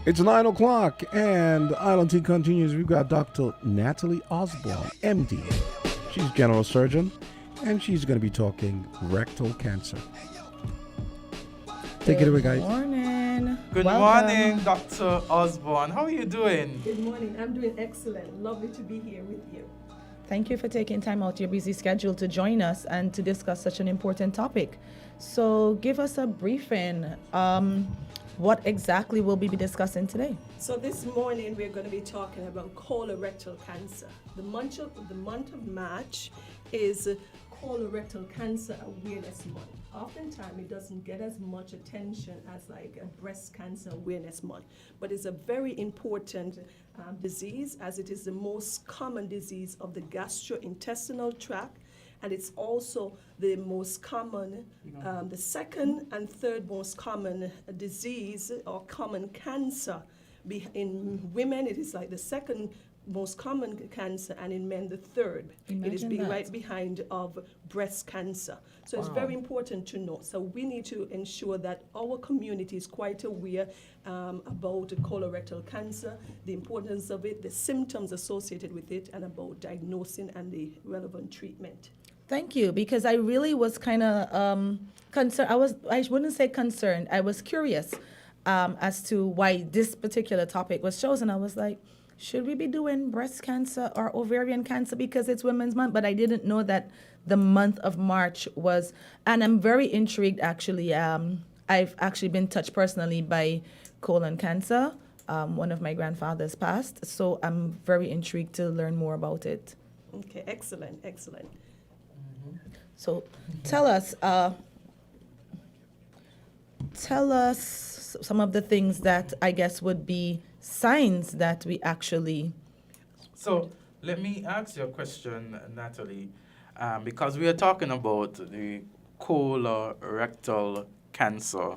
It's 9 o'clock, and Island Tea continues. We've got Dr. Natalie Osbourne, MD. She's general surgeon, and she's going to be talking rectal cancer. Take it away, guys. Good morning. Good morning, Dr. Osbourne. How are you doing? Good morning. I'm doing excellent. Lovely to be here with you. Thank you for taking time out your busy schedule to join us and to discuss such an important topic. So give us a briefing. What exactly will we be discussing today? So this morning we're going to be talking about colorectal cancer. The month of March is colorectal cancer awareness month. Oftentimes it doesn't get as much attention as like a breast cancer awareness month, but it's a very important disease, as it is the most common disease of the gastrointestinal tract, and it's also the most common, the second and third most common disease or common cancer. In women, it is like the second most common cancer, and in men, the third. It is right behind of breast cancer. So it's very important to know. So we need to ensure that our community is quite aware about colorectal cancer, the importance of it, the symptoms associated with it, and about diagnosing and the relevant treatment. Thank you, because I really was kind of concerned. I wouldn't say concerned. I was curious as to why this particular topic was chosen. I was like, should we be doing breast cancer or ovarian cancer because it's Women's Month? But I didn't know that the month of March was, and I'm very intrigued actually. I've actually been touched personally by colon cancer. One of my grandfathers passed, so I'm very intrigued to learn more about it. Okay, excellent, excellent. So tell us some of the things that I guess would be signs that we actually... So let me ask you a question, Natalie, because we are talking about the colorectal cancer.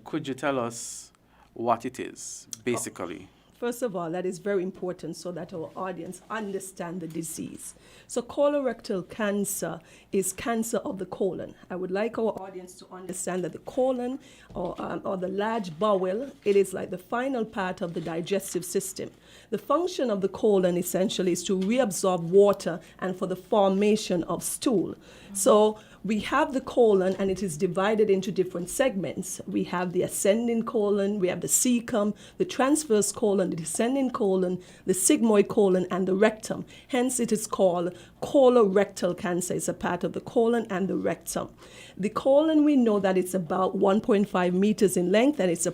Could you tell us what it is, basically? First of all, that is very important so that our audience understand the disease. So colorectal cancer is cancer of the colon. I would like our audience to understand that the colon or the large bowel, it is like the final part of the digestive system. The function of the colon essentially is to reabsorb water and for the formation of stool. So we have the colon, and it is divided into different segments. We have the ascending colon, we have the cecum, the transverse colon, the descending colon, the sigmoid colon, and the rectum. Hence, it is called colorectal cancer. It's a part of the colon and the rectum. The colon, we know that it's about 1.5 meters in length, and it's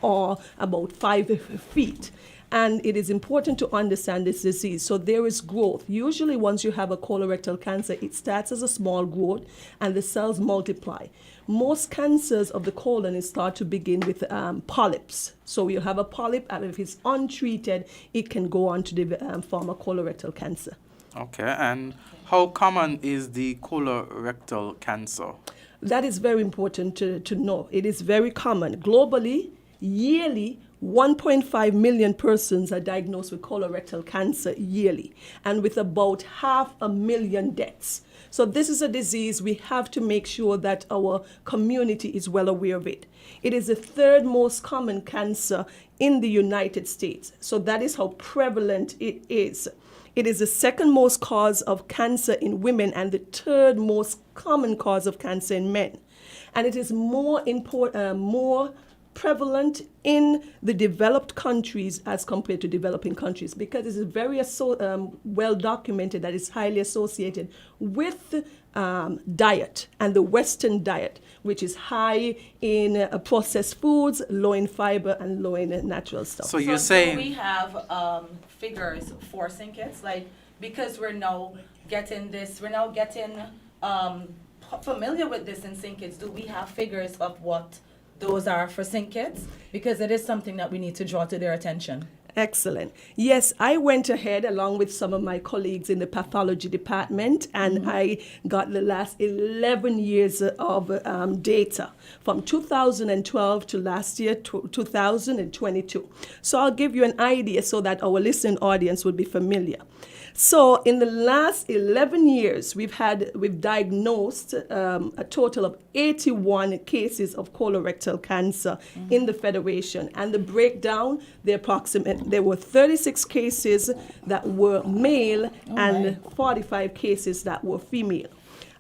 or about 5 feet. And it is important to understand this disease. So there is growth. Usually once you have a colorectal cancer, it starts as a small growth and the cells multiply. Most cancers of the colon start to begin with polyps. So you have a polyp, and if it's untreated, it can go on to form a colorectal cancer. Okay, and how common is the colorectal cancer? That is very important to know. It is very common. Globally, yearly, 1.5 million persons are diagnosed with colorectal cancer yearly, and with about 500,000 deaths. So this is a disease we have to make sure that our community is well aware of it. It is the third most common cancer in the United States. So that is how prevalent it is. It is the second most cause of cancer in women and the third most common cause of cancer in men. And it is more prevalent in the developed countries as compared to developing countries, because it is very well documented that it's highly associated with diet and the Western diet, which is high in processed foods, low in fiber, and low in natural stuff. So you're saying... we have figures for SINKITs, like, because we're now getting familiar with this in SINKITs, do we have figures of what those are for SINKITs? Because it is something that we need to draw to their attention. Excellent. Yes, I went ahead along with some of my colleagues in the pathology department, and I got the last 11 years of data from 2012 to last year, 2022. So I'll give you an idea so that our listening audience would be familiar. So in the last 11 years, we've diagnosed a total of 81 cases of colorectal cancer in the Federation. And the breakdown, there were 36 cases that were male and 45 cases that were female.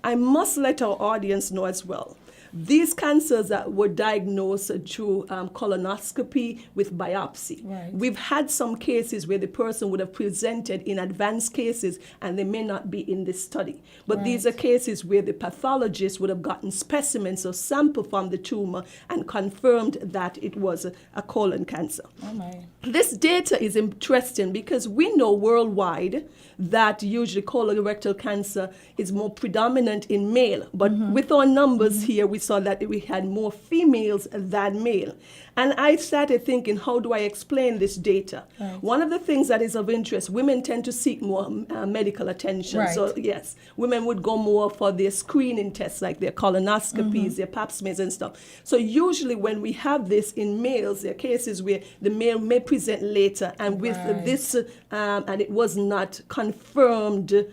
I must let our audience know as well, these cancers that were diagnosed through colonoscopy with biopsy. Right. We've had some cases where the person would have presented in advanced cases and they may not be in this study. But these are cases where the pathologist would have gotten specimens or sample from the tumor and confirmed that it was a colon cancer. Oh my. This data is interesting because we know worldwide that usually colorectal cancer is more predominant in male. But with our numbers here, we saw that we had more females than male. And I started thinking, how do I explain this data? Right. One of the things that is of interest, women tend to seek more medical attention. Right. So yes, women would go more for their screening tests, like their colonoscopies, their pap smears and stuff. So usually when we have this in males, there are cases where the male may present later, and with this, and it was not confirmed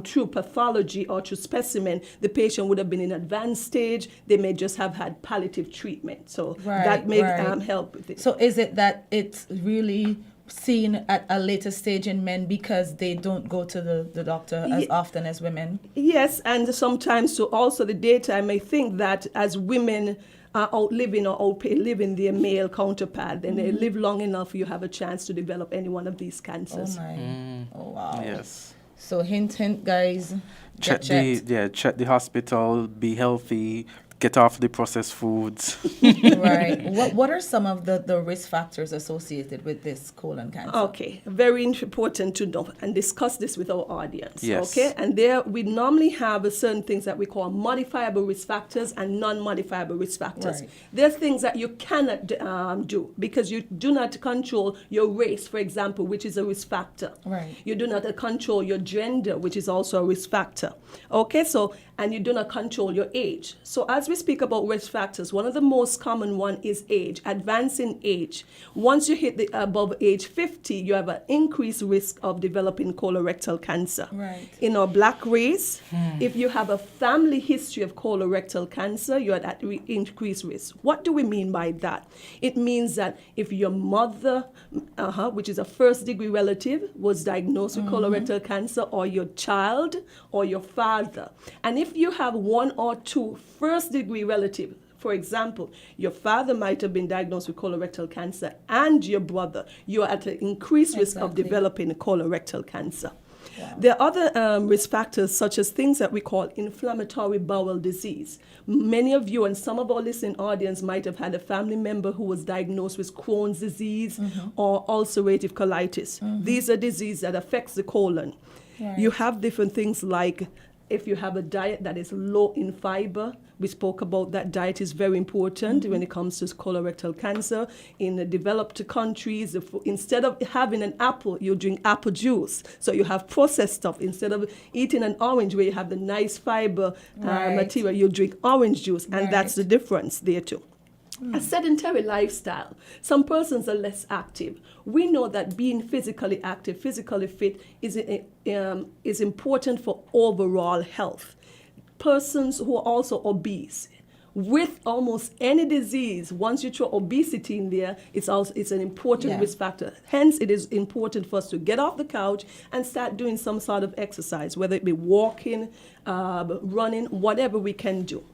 through pathology or through specimen, the patient would have been in advanced stage. They may just have had palliative treatment. So that may help with it. So is it that it's really seen at a later stage in men because they don't go to the doctor as often as women? Yes, and sometimes so also the data, I may think that as women are outliving or outliving their male counterpart, then they live long enough, you have a chance to develop any one of these cancers. Oh my. Oh wow. Yes. So hint, guys. Check the hospital, be healthy, get off the processed foods. Right. What are some of the risk factors associated with this colon cancer? Okay, very important to know and discuss this with our audience. Yes. Okay, and there we normally have certain things that we call modifiable risk factors and non-modifiable risk factors. Right. There's things that you cannot do because you do not control your race, for example, which is a risk factor. Right. You do not control your gender, which is also a risk factor. Okay, so and you do not control your age. So as we speak about risk factors, one of the most common one is age, advancing age. Once you hit the above age 50, you have an increased risk of developing colorectal cancer. Right. In our black race, if you have a family history of colorectal cancer, you're at increased risk. What do we mean by that? It means that if your mother, which is a first degree relative, was diagnosed with colorectal cancer, or your child, or your father, and if you have one or two first degree relatives, for example, your father might have been diagnosed with colorectal cancer and your brother, you're at an increased risk of developing colorectal cancer. Wow. There are other risk factors such as things that we call inflammatory bowel disease. Many of you and some of our listening audience might have had a family member who was diagnosed with Crohn's disease or ulcerative colitis. These are diseases that affects the colon. Right. You have different things like if you have a diet that is low in fiber, we spoke about that diet is very important when it comes to colorectal cancer. In the developed countries, instead of having an apple, you drink apple juice. So you have processed stuff. Instead of eating an orange where you have the nice fiber material, you drink orange juice. And that's the difference there too. A sedentary lifestyle. Some persons are less active. We know that being physically active, physically fit is important for overall health. Persons who are also obese, with almost any disease, once you throw obesity in there, it's an important risk factor. Hence, it is important for us to get off the couch and start doing some sort of exercise, whether it be walking, running, whatever we can do.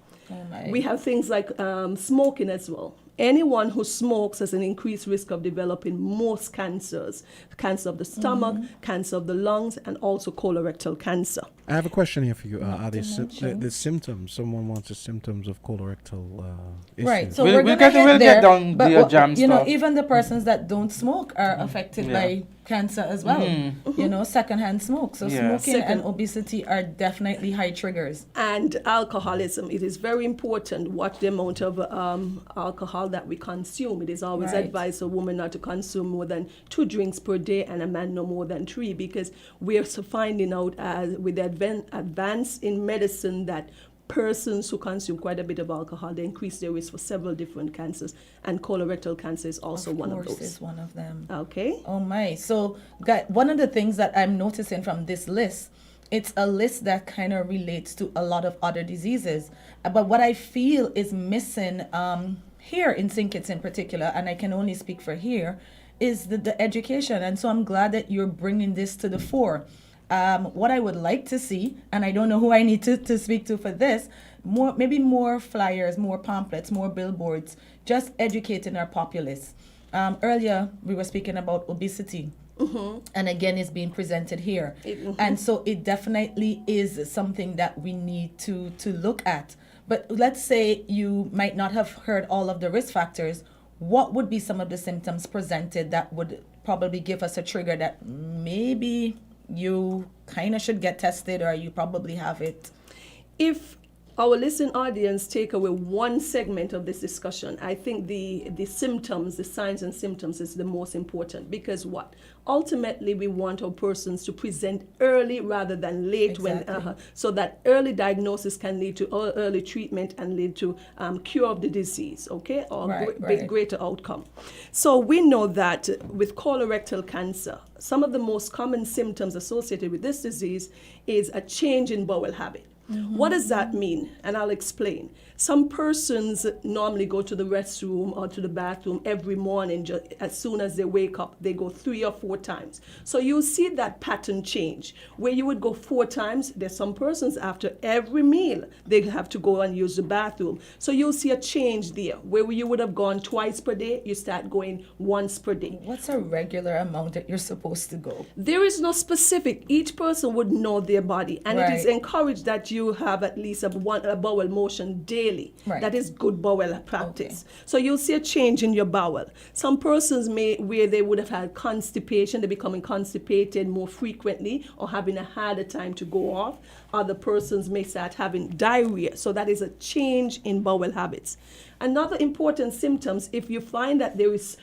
We have things like smoking as well. Anyone who smokes has an increased risk of developing most cancers: cancer of the stomach, cancer of the lungs, and also colorectal cancer. I have a question here for you. Are there the symptoms? Someone wants the symptoms of colorectal issues. Right. So we'll we're gonna get down but the jam you know, stuff. even the persons that don't smoke are affected by cancer as well. You know, secondhand smoke. So smoking and obesity are definitely high triggers. And alcoholism. It is very important what the amount of alcohol that we consume. It is always advised a woman not to consume more than 2 drinks per day and a man no more than 3, because we are finding out with the advance in medicine that persons who consume quite a bit of alcohol, they increase their risk for several different cancers, and colorectal cancer is also one of those. Is one of them. Okay. Oh my. So one of the things that I'm noticing from this list it's a list that kind of relates to a lot of other diseases. But what I feel is missing here in St. Kitts in particular, and I can only speak for here, is the education. And so I'm glad that you're bringing this to the fore. What I would like to see, and I don't know who I need to speak to for this, maybe more flyers, more pamphlets, more billboards, just educating our populace. Earlier, we were speaking about obesity. And again, it's being presented here. And so it definitely is something that we need to look at. But let's say you might not have heard all of the risk factors. What would be some of the symptoms presented that would probably give us a trigger that maybe you kind of should get tested, or you probably have it? If our listening audience take away one segment of this discussion, I think the symptoms, the signs and symptoms is the most important, because what? Ultimately, we want our persons to present early rather than late, Exactly. so that early diagnosis can lead to early treatment and lead to cure of the disease, okay, or Right. greater outcome. So we know that with colorectal cancer, some of the most common symptoms associated with this disease is a change in bowel habit. What does that mean? And I'll explain. Some persons normally go to the restroom or to the bathroom every morning. As soon as they wake up, they go 3 or 4 times. So you see that pattern change where you would go 4 times. There's some persons after every meal, they have to go and use the bathroom. So you'll see a change there. Where you would have gone twice per day, you start going once per day. What's a regular amount that you're supposed to go? There is no specific. Each person would know their body, and it is Right. encouraged that you have at least a bowel motion daily. Right. That is good bowel practice. So you'll see a change in your bowel. Some persons where they would have had constipation, they're becoming constipated more frequently or having a harder time to go off. Other persons may start having diarrhea. So that is a change in bowel habits. Another important symptoms, if you find that there is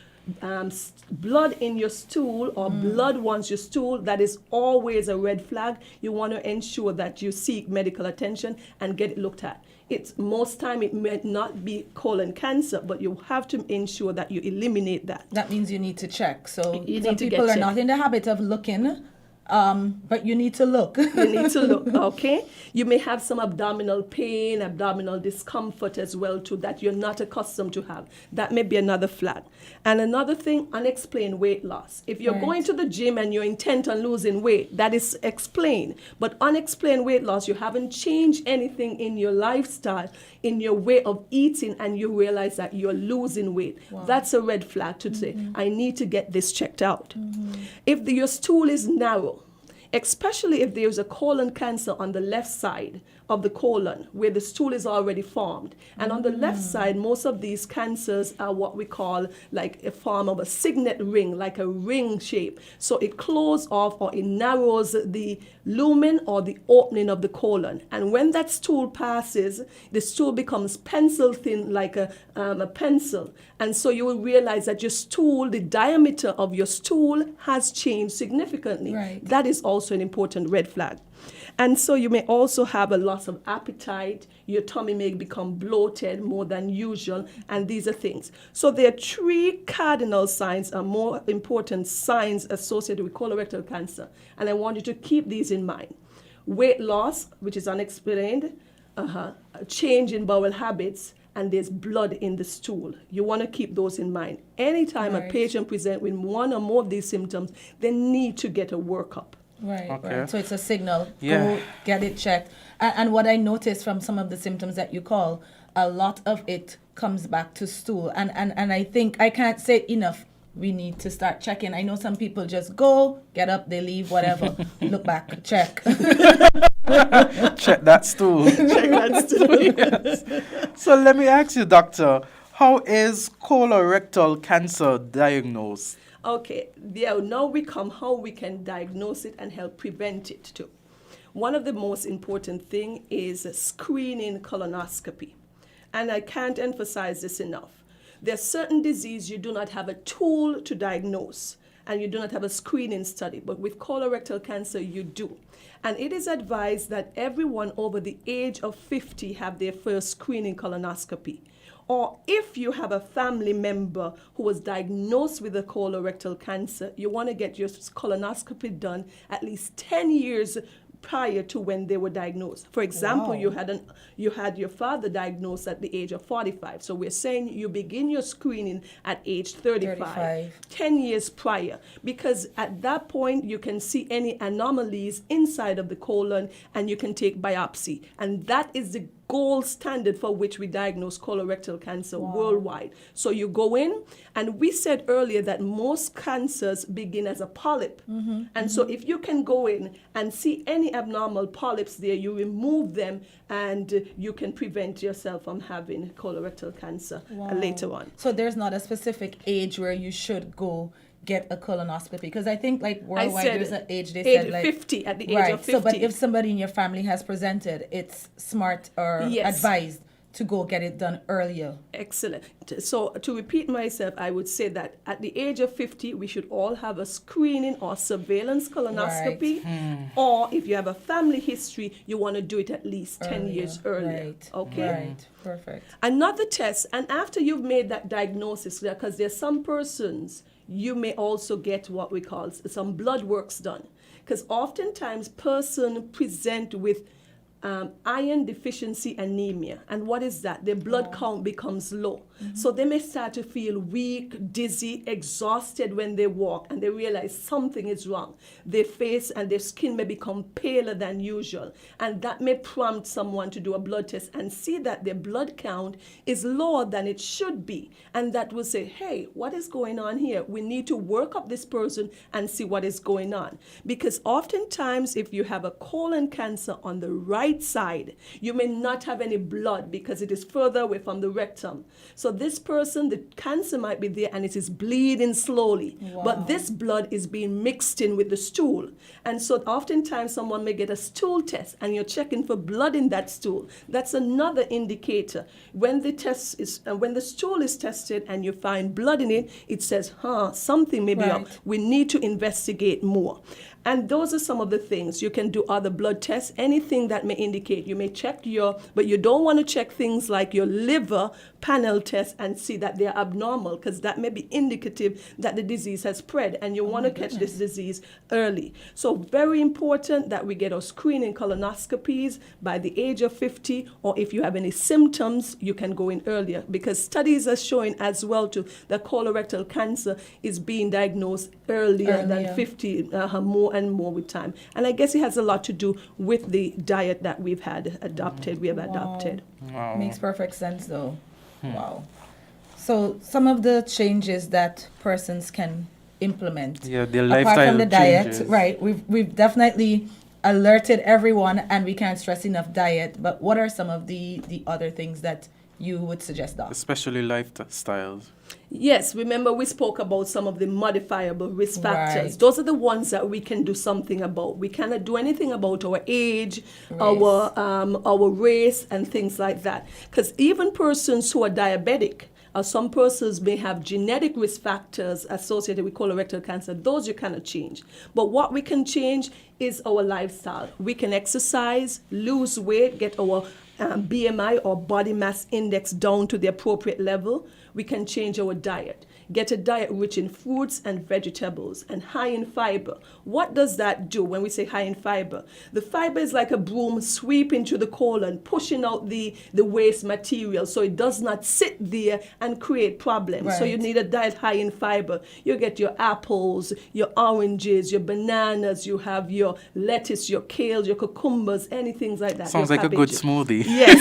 blood in your stool or blood once your stool, that is always a red flag. You want to ensure that you seek medical attention and get it looked at. It's most time it may not be colon cancer, but you have to ensure that you eliminate that. That means you need to check. So You some need to get people are checked. not in the habit of looking, but you need to look. You need to look, okay? You may have some abdominal pain, abdominal discomfort as well too, that you're not accustomed to have. That may be another flag. And another thing, unexplained weight loss. If you're Right. going to the gym and you're intent on losing weight, that is explained. But unexplained weight loss, you haven't changed anything in your lifestyle, in your way of eating, and you realize that you're losing weight. That's a red flag to say, I need to get this checked out. If your stool is narrow, especially if there's a colon cancer on the left side of the colon where the stool is already formed. And on the left side, most of these cancers are what we call like a form of a signet ring, like a ring shape. So it closes off or it narrows the lumen or the opening of the colon. And when that stool passes, the stool becomes pencil thin like a pencil. And so you will realize that your stool, the diameter of your stool has changed significantly. Right. That is also an important red flag. And so you may also have a loss of appetite. Your tummy may become bloated more than usual, and these are things. So there are 3 cardinal signs, or more important signs associated with colorectal cancer, and I want you to keep these in mind. Weight loss, which is unexplained, a change in bowel habits, and there's blood in the stool. You want to keep those in mind. Anytime a Right. patient presents with one or more of these symptoms, they need to get a workup. Right, Okay. right. So it's a signal. Yeah. Go get it checked. And what I noticed from some of the symptoms that you call, a lot of it comes back to stool. And I think I can't say enough. We need to start checking. I know some people just go, get up, they leave, whatever. Look back, check. Check that stool. Check that stool. Yes. So let me ask you, doctor, how is colorectal cancer diagnosed? Okay, now we come how we can diagnose it and help prevent it too. One of the most important thing is screening colonoscopy. And I can't emphasize this enough. There's certain disease you do not have a tool to diagnose and you do not have a screening study, but with colorectal cancer you do. And it is advised that everyone over the age of 50 have their first screening colonoscopy. Or if you have a family member who was diagnosed with a colorectal cancer, you want to get your colonoscopy done at least 10 years prior to when they were diagnosed. For example, Wow. you had your father diagnosed at the age of 45. So we're saying you begin your screening at age 35, 10 years prior, because at that point you can see any anomalies inside of the colon and you can take biopsy. And that is the gold standard for which we diagnose colorectal cancer worldwide. So you go in, and we said earlier that most cancers begin as a polyp. And so if you can go in and see any abnormal polyps there, you remove them and you can prevent yourself from having colorectal cancer later on. So there's not a specific age where you should go get a colonoscopy, because I think like worldwide there's an age they said like 50, at the age right. of 50. So, but if somebody in your family has presented, it's smart or advised to go get it done earlier. Excellent. So to repeat myself, I would say that at the age of 50, we should all have a screening or surveillance colonoscopy. Or if you have a family history, you want to do it at least 10 years earlier. Right. Okay? Right. Perfect. Another test, and after you've made that diagnosis, because there's some persons, you may also get what we call some blood works done. Because oftentimes person present with iron deficiency anemia. And what is that? Their blood count becomes low. So they may start to feel weak, dizzy, exhausted when they walk, and they realize something is wrong. Their face and their skin may become paler than usual. And that may prompt someone to do a blood test and see that their blood count is lower than it should be. And that will say, hey, what is going on here? We need to work up this person and see what is going on. Because oftentimes, if you have a colon cancer on the right side, you may not have any blood because it is further away from the rectum. So this person, the cancer might be there and it is bleeding slowly. But this blood is being mixed in with the stool. And so oftentimes someone may get a stool test and you're checking for blood in that stool. That's another indicator. When the test is, when the stool is tested and you find blood in it, it says, something may be up. We need to investigate more. And those are some of the things. You can do other blood tests, anything that may indicate. You may check but you don't want to check things like your liver panel test and see that they're abnormal, because that may be indicative that the disease has spread and you want to catch this disease early. So very important that we get our screening colonoscopies by the age of 50, or if you have any symptoms, you can go in earlier, because studies are showing as well too that colorectal cancer is being diagnosed earlier than 50, more and more with time. And I guess it has a lot to do with the diet that we have adopted. Wow. Makes perfect sense though. Wow. So some of the changes that persons can implement. Yeah, their apart lifestyle from the diet, changes. right? We've definitely alerted everyone, and we can't stress enough diet. But what are some of the other things that you would suggest, Doc? Especially lifestyles. Yes, remember we spoke about some of the modifiable risk factors. Right. Those are the ones that we can do something about. We cannot do anything about our age, our race, and things like that. Because even persons who are diabetic, some persons may have genetic risk factors associated with colorectal cancer. Those you cannot change. But what we can change is our lifestyle. We can exercise, lose weight, get our BMI or body mass index down to the appropriate level. We can change our diet. Get a diet rich in fruits and vegetables and high in fiber. What does that do when we say high in fiber? The fiber is like a broom sweeping through the colon, pushing out the waste material so it does not sit there and create problems. So you need a diet high in fiber. You get your apples, your oranges, your bananas, you have your lettuce, your kale, your cucumbers, anything like that. Sounds like a good smoothie. Yes.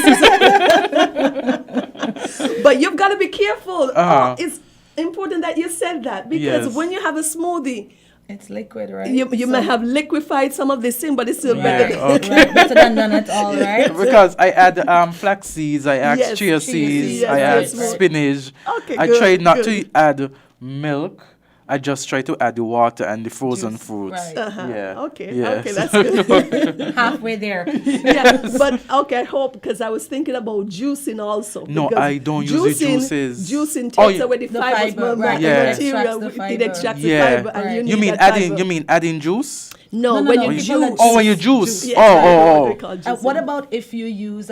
But you've got to be careful. It's important that you said that, because when you have a smoothie, it's liquid, right? You may have liquefied some of this in, but it's still better. Right, better than none at all, right? Because I add flax seeds, I add chia seeds, I add spinach. Okay, I good, try not good. to add milk. I just try to add the water and the frozen Juice, fruits. right. Yeah. Okay, Yes. okay, that's good. Halfway there. Yeah, but okay, I hope, because I was thinking about juicing also. No, because I don't use the juices. Juicing Oh, takes away the the fibers, fiber, but right. Yeah. material, It extracts the it extracts Yeah. the fiber, and Right. you need You mean that adding? fiber. You mean adding juice? No, No, when no, you people that juice. Oh, when you juice. Yes, Oh, I know oh, what oh. we call What juicing. about if you use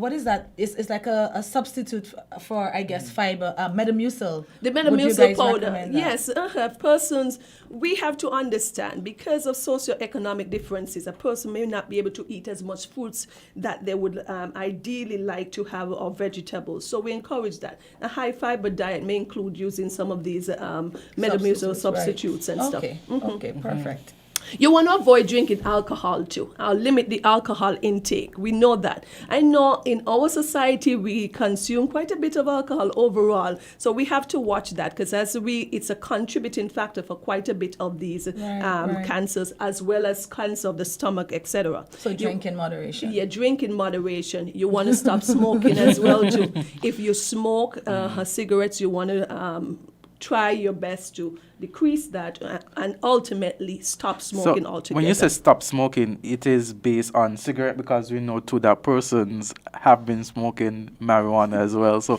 what is that? It's like a substitute for I guess fiber, Metamucil. The Would you Metamucil guys powder, recommend that? yes, persons, we have to understand because of socioeconomic differences, a person may not be able to eat as much fruits that they would ideally like to have or vegetables. So we encourage that. A high fiber diet may include using some of these Metamucil right. substitutes and stuff. Okay, okay, perfect. You want to avoid drinking alcohol too. I'll limit the alcohol intake. We know that. I know in our society we consume quite a bit of alcohol overall, so we have to watch that because it's a contributing factor for quite a bit of these Right. cancers as well as cancer of the stomach, etc. So drink in moderation. Yeah, drink in moderation. You want to stop smoking as well too. If you smoke cigarettes, you want to try your best to decrease that and ultimately stop smoking altogether. When you say stop smoking, it is based on cigarette because we know too that persons have been smoking marijuana as well. So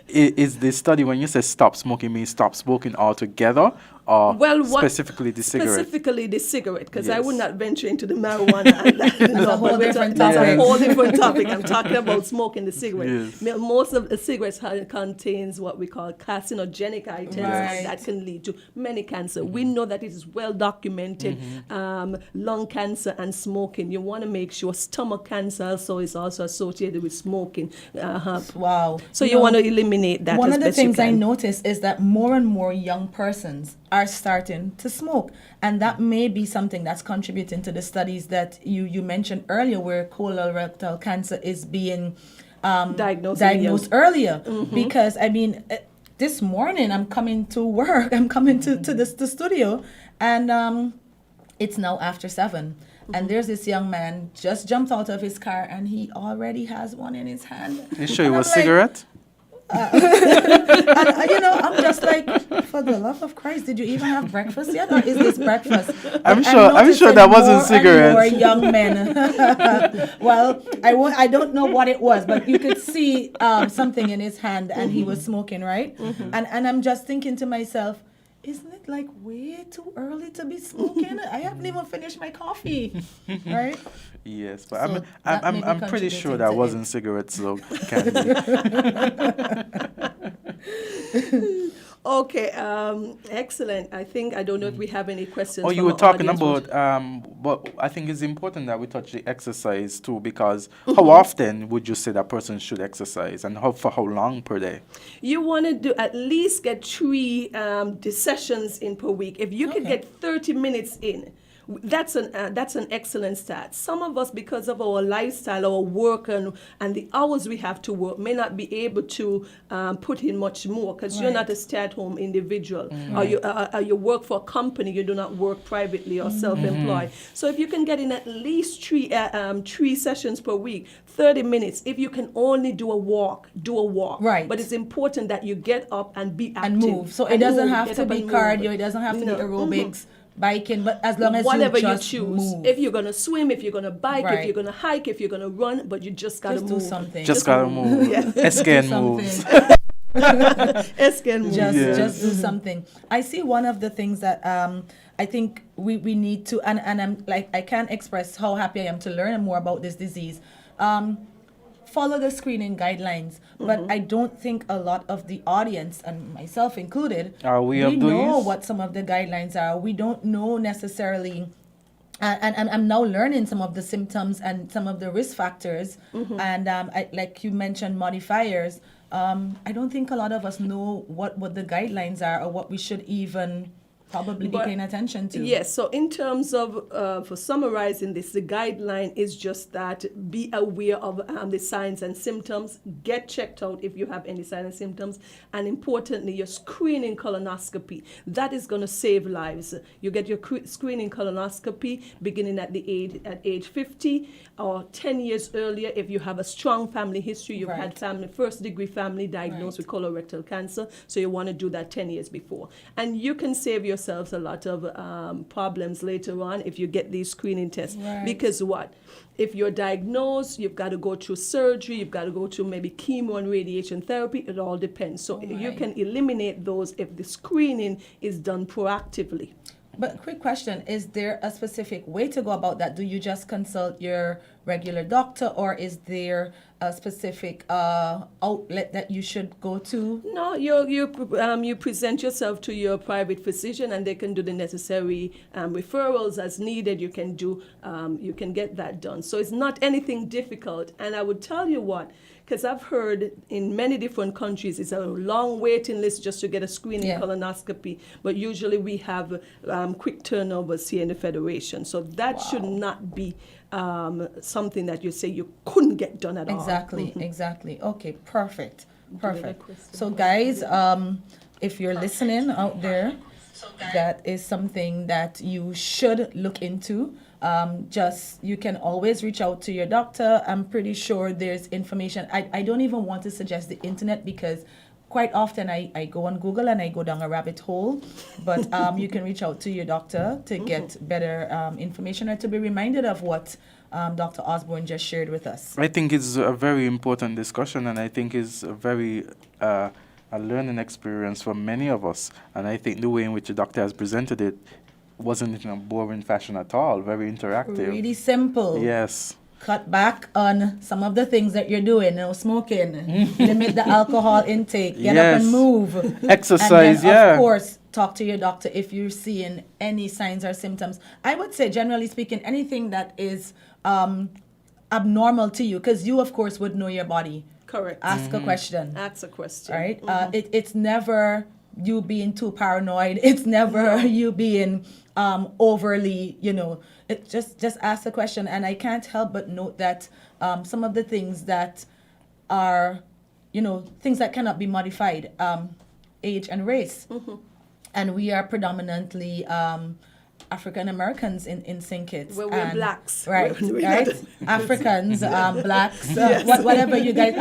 is the study when you say stop smoking means stop smoking altogether or specifically the cigarette? Specifically the cigarette, because I Yes. would not venture into the marijuana and that. a whole different That's topic. a whole different topic. I'm talking about smoking the cigarette. Yes. Most of the cigarettes contains what we call carcinogenic items, Right. and that can lead to many cancer. We know that it is well documented. Lung cancer and smoking. You want to make sure stomach cancer also is also associated with smoking. Wow. So you want to eliminate that. One as of the best you things I can. noticed is that more and more young persons are starting to smoke. And that may be something that's contributing to the studies that you mentioned earlier, where colorectal cancer is being diagnosed earlier. Because, I mean, this morning I'm coming to work, I'm coming to the studio, and it's now after 7. And there's this young man just jumped out of his car and he already has one in his hand. You sure it And was I'm like, cigarette? and I'm just like, for the love of Christ, did you even have breakfast yet, or is this breakfast? I'm But sure that wasn't more cigarettes. and more young men. Well, I don't know what it was, but you could see something in his hand, and he was smoking, right? And I'm just thinking to myself, isn't it like way too early to be smoking? I haven't even finished my coffee, right? Yes, but So that may be I'm pretty sure contributing that to wasn't it. cigarettes though. Candy. Okay, excellent. I don't know if we have any questions. Oh, you from were our talking audience. about but I think it's important that we touch the exercise too, because how often would you say that person should exercise, and for how long per day? You want to do at least get 3 sessions in per week. If you could get 30 minutes in, that's an excellent start. Some of us, because of our lifestyle, our work, and the hours we have to work, may not be able to put in much more because you're not a stay-at-home individual, or you work for a company. You do not work privately or self-employed. So if you can get in at least 3 sessions per week, 30 minutes. If you can only do a walk, do a walk. Right. But it's important that you get up and be active. And move. So it And doesn't move, have get to up be and move. cardio. It doesn't have to No. be aerobics, biking, but as long as Whatever you you just choose. move. If you're gonna swim, if you're gonna bike, Right. if you're gonna hike, if you're gonna run, but you just gotta Just do move. something. Just gotta move. SKN moves. Esken Just Yes. do something. I see one of the things that I think we need to, and I'm like, I can't express how happy I am to learn more about this disease. Follow the screening guidelines, but I don't think a lot of the audience, and myself included, Are we of know these? what some of the guidelines are. We don't know necessarily. And I'm now learning some of the symptoms and some of the risk factors, and like you mentioned, modifiers. I don't think a lot of us know what the guidelines are or what we should even probably be But- paying attention to. Yes, so in terms of, for summarizing this, the guideline is just that be aware of the signs and symptoms, get checked out if you have any signs and symptoms, and importantly, your screening colonoscopy. That is going to save lives. You get your screening colonoscopy beginning at age 50 or 10 years earlier if you have a strong family history, you've had first-degree family diagnosed with colorectal cancer, so you want to do that 10 years before. And you can save yourselves a lot of problems later on if you get these screening tests. Right. Because what? If you're diagnosed, you've got to go through surgery, you've got to go through maybe chemo and radiation therapy. It all depends. So you can eliminate those if the screening is done proactively. But quick question, is there a specific way to go about that? Do you just consult your regular doctor, or is there a specific outlet that you should go to? No, you present yourself to your private physician, and they can do the necessary referrals as needed. You can get that done. So it's not anything difficult. And I would tell you what, because I've heard in many different countries, it's a long waiting list just to get a screening colonoscopy. But usually we have quick turnovers here in the Federation. So that should not be something that you say you couldn't get done at all. Exactly. Okay, perfect. So guys, if you're listening out there, that is something that you should look into. You can always reach out to your doctor. I'm pretty sure there's information. I don't even want to suggest the internet, because quite often I go on Google and I go down a rabbit hole, but you can reach out to your doctor to get better information, or to be reminded of what Dr. Osbourne just shared with us. I think it's a very important discussion, and I think it's a very a learning experience for many of us. And I think the way in which the doctor has presented it wasn't in a boring fashion at all, very interactive. Really simple. Yes. Cut back on some of the things that you're doing, smoking, limit the alcohol intake, get up and move. Exercise, and then, of course, talk to your doctor if you're seeing any signs or symptoms. I would say, generally speaking, anything that is abnormal to you, because you, of course, would know your body. Correct. Ask a question. Ask a question. Right? It's never you being too paranoid. It's never you being overly, it just ask the question. And I can't help but note that some of the things that are, things that cannot be modified, age and race. And we are predominantly African Americans in St. Kitts. Well, we're blacks. Right, right? Africans, blacks, whatever you guys,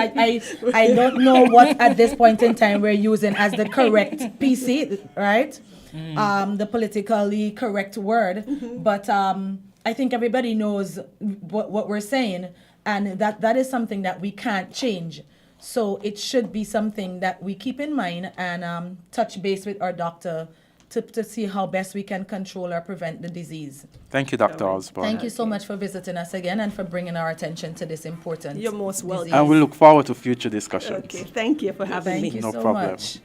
I don't know what at this point in time we're using as the correct PC, right? The politically correct word. But I think everybody knows what we're saying, and that is something that we can't change. So it should be something that we keep in mind and touch base with our doctor to see how best we can control or prevent the disease. Thank you, Dr. Osbourne. Thank you so much for visiting us again and for bringing our attention to this important You're most welcome. disease. And we look forward to future discussions. Okay, thank you for having me. Thank you No so problem. much.